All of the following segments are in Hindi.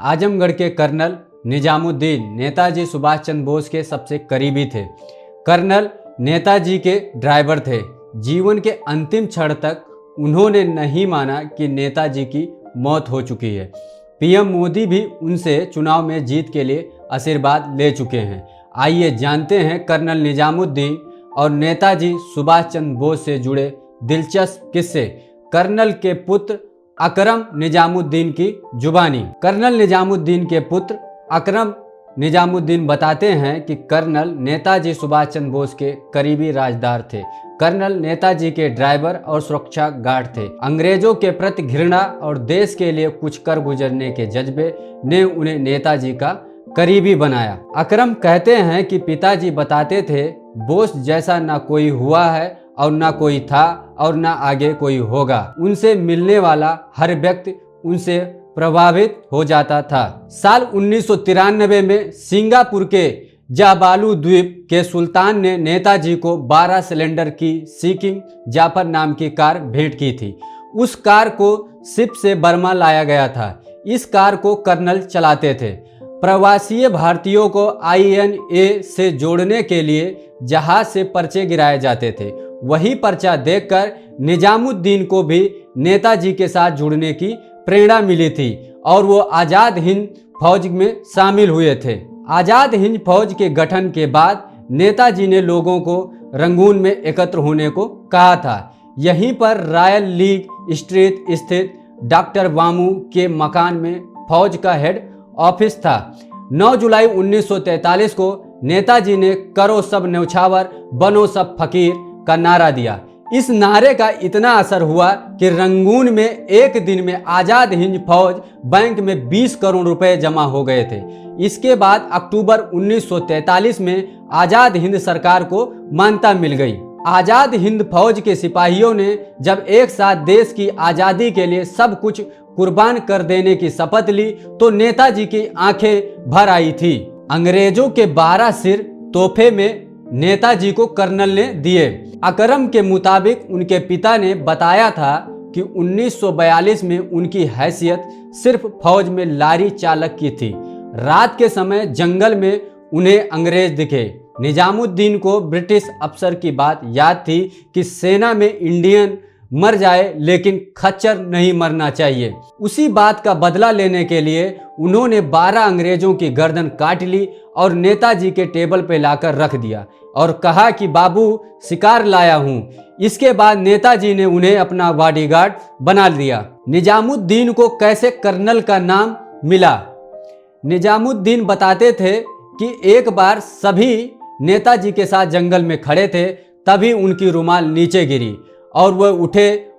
आजमगढ़ के कर्नल निजामुद्दीन नेताजी सुभाष चंद्र बोस के सबसे करीबी थे। कर्नल नेताजी के ड्राइवर थे। जीवन के अंतिम क्षण तक उन्होंने नहीं माना कि नेताजी की मौत हो चुकी है। पीएम मोदी भी उनसे चुनाव में जीत के लिए आशीर्वाद ले चुके हैं। आइए जानते हैं कर्नल निजामुद्दीन और नेताजी सुभाष चंद्र बोस से जुड़े दिलचस्प किस्से कर्नल के पुत्र अकरम निजामुद्दीन की जुबानी। कर्नल निजामुद्दीन के पुत्र अकरम निजामुद्दीन बताते हैं कि कर्नल नेताजी सुभाष चंद्र बोस के करीबी राजदार थे। कर्नल नेताजी के ड्राइवर और सुरक्षा गार्ड थे। अंग्रेजों के प्रति घृणा और देश के लिए कुछ कर गुजरने के जज्बे ने उन्हें नेताजी का करीबी बनाया। अकरम कहते हैं कि पिताजी बताते थे, बोस जैसा ना कोई हुआ है और ना कोई था और ना आगे कोई होगा। उनसे मिलने वाला हर व्यक्ति उनसे प्रभावित हो जाता था। साल 1993 में सिंगापुर के जाबालू द्वीप के सुल्तान ने नेताजी को 12 सिलेंडर की सीकिंग जाफर नाम की कार भेंट की थी। उस कार को शिप से बर्मा लाया गया था। इस कार को कर्नल चलाते थे। प्रवासी भारतीयों को INA से जोड़ने के लिए जहाज से पर्चे गिराए जाते थे। वही पर्चा देखकर निजामुद्दीन को भी नेताजी के साथ जुड़ने की प्रेरणा मिली थी और वो आज़ाद हिंद फौज में शामिल हुए थे। आज़ाद हिंद फौज के गठन के बाद नेताजी ने लोगों को रंगून में एकत्र होने को कहा था। यहीं पर रॉयल लीग स्ट्रीट स्थित डॉक्टर वामू के मकान में फौज का हेड ऑफिस था। 9 जुलाई 1943 को नेताजी ने करो सब न्यौछावर बनो सब फकीर का नारा दिया। इस नारे का इतना असर हुआ कि रंगून में एक दिन में आज़ाद हिंद फौज बैंक में 20 करोड़ रुपए जमा हो गए थे। इसके बाद अक्टूबर 1943 में आज़ाद हिंद सरकार को मान्यता मिल गई। आज़ाद हिंद फौज के सिपाहियों ने जब एक साथ देश की आज़ादी के लिए सब कुछ कुर्बान कर देने की शपथ ली तो नेताजी की आंखें भर आई थी। अंग्रेजों के 12 सिर तोहफे में नेताजी को कर्नल ने दिए। अकरम के मुताबिक उनके पिता ने बताया था कि 1942 में उनकी हैसियत सिर्फ फौज में लारी चालक की थी। रात के समय जंगल में उन्हें अंग्रेज दिखे। निजामुद्दीन को ब्रिटिश अफसर की बात याद थी कि सेना में इंडियन मर जाए लेकिन खच्चर नहीं मरना चाहिए। उसी बात का बदला लेने के लिए उन्होंने 12 अंग्रेजों की गर्दन काट ली और नेताजी के टेबल पे लाकर रख दिया और कहा कि बाबू शिकार लाया हूँ। इसके बाद नेताजी ने उन्हें अपना बॉडीगार्ड बना दिया। निजामुद्दीन को कैसे कर्नल का नाम मिला? निजामुद्दीन बताते थे कि एक बार सभी नेताजी के साथ जंगल में खड़े थे, तभी उनकी रुमाल नीचे गिरी और वह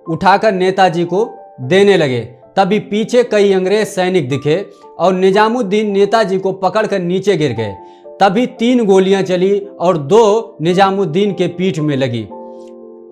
उठाकर नेताजी को देने लगे। तभी पीछे कई अंग्रेज सैनिक दिखे और निजामुद्दीन नेताजी को पकड़कर नीचे गिर गए। तभी 3 गोलियां चली और 2 निजामुद्दीन के पीठ में लगी।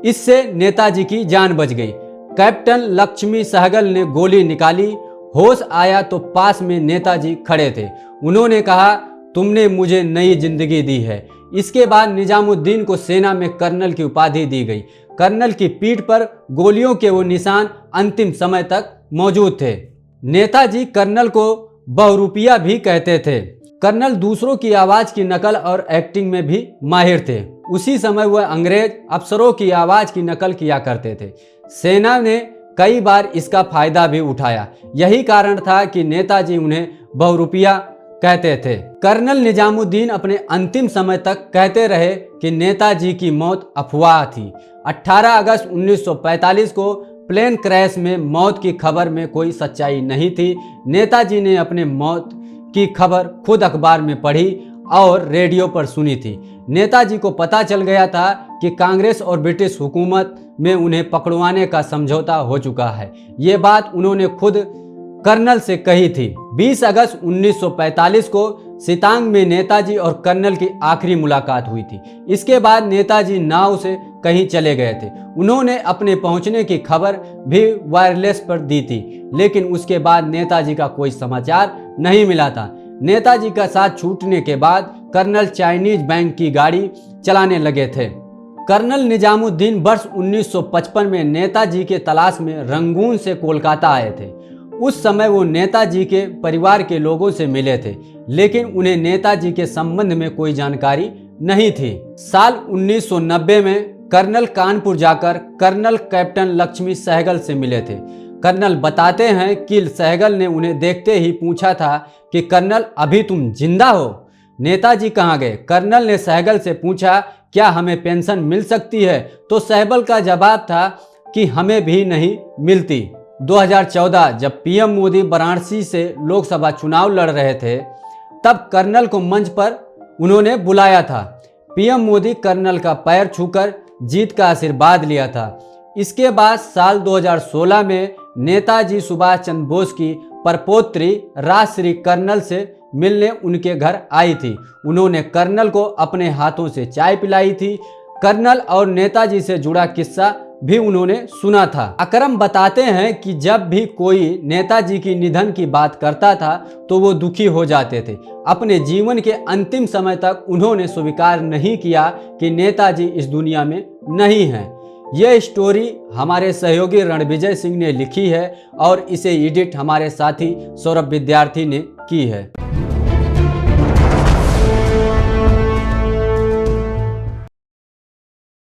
इससे नेताजी की जान बच गई। कैप्टन लक्ष्मी सहगल ने गोली निकाली। होश आया तो पास में नेताजी खड़े थे। उन्होंने कहा, तुमने मुझे नई जिंदगी दी है। इसके बाद निजामुद्दीन को सेना में कर्नल की उपाधि दी गई। कर्नल की पीठ पर गोलियों के वो निशान अंतिम समय तक मौजूद थे। नेताजी कर्नल को बहुरूपिया भी कहते थे। कर्नल दूसरों की आवाज की नकल और एक्टिंग में भी माहिर थे। उसी समय वह अंग्रेज अफसरों की आवाज की नकल किया करते थे। सेना ने कई बार इसका फायदा भी उठाया। यही कारण था कि नेताजी उन्हें बहुरूपिया कहते थे। कर्नल निजामुद्दीन अपने अंतिम समय तक कहते रहे कि नेताजी की मौत अफवाह थी। 18 अगस्त 1945 को प्लेन क्रैश में मौत की खबर में कोई सच्चाई नहीं थी। नेताजी ने अपने मौत की खबर खुद अखबार में पढ़ी और रेडियो पर सुनी थी। नेताजी को पता चल गया था कि कांग्रेस और ब्रिटिश हुकूमत में उन्हें पकड़वाने का समझौता हो चुका है। ये बात उन्होंने खुद कर्नल से कही थी। 20 अगस्त 1945 को सितांग में नेताजी और कर्नल की आखिरी मुलाकात हुई थी। इसके बाद नेताजी नाव से कहीं चले गए थे। उन्होंने अपने पहुंचने की खबर भी वायरलेस पर दी थी, लेकिन उसके बाद नेताजी का कोई समाचार नहीं मिला था। नेताजी का साथ छूटने के बाद कर्नल चाइनीज बैंक की गाड़ी चलाने लगे थे। कर्नल निजामुद्दीन वर्ष 1955 में नेताजी के तलाश में रंगून से कोलकाता आए थे। उस समय वो नेताजी के परिवार के लोगों से मिले थे, लेकिन उन्हें नेताजी के संबंध में कोई जानकारी नहीं थी। साल 1990 में कर्नल कानपुर जाकर कर्नल कैप्टन लक्ष्मी सहगल से मिले थे। कर्नल बताते हैं कि सहगल ने उन्हें देखते ही पूछा था कि कर्नल, अभी तुम जिंदा हो? नेताजी कहाँ गए? कर्नल ने सहगल से पूछा, क्या हमें पेंशन मिल सकती है? तो सहगल का जवाब था कि हमें भी नहीं मिलती। 2014 जब पीएम मोदी वाराणसी से लोकसभा चुनाव लड़ रहे थे, तब कर्नल को मंच पर उन्होंने बुलाया था। पीएम मोदी कर्नल का पैर छूकर जीत का आशीर्वाद लिया था। इसके बाद साल 2016 में नेताजी सुभाष चंद्र बोस की परपौत्री राजश्री कर्नल से मिलने उनके घर आई थी। उन्होंने कर्नल को अपने हाथों से चाय पिलाई थी। कर्नल और नेताजी से जुड़ा किस्सा भी उन्होंने सुना था। अकरम बताते हैं कि जब भी कोई नेताजी की निधन की बात करता था तो वो दुखी हो जाते थे। अपने जीवन के अंतिम समय तक उन्होंने स्वीकार नहीं किया कि नेताजी इस दुनिया में नहीं हैं। यह स्टोरी हमारे सहयोगी रणविजय सिंह ने लिखी है और इसे एडिट हमारे साथी सौरभ विद्यार्थी ने की है।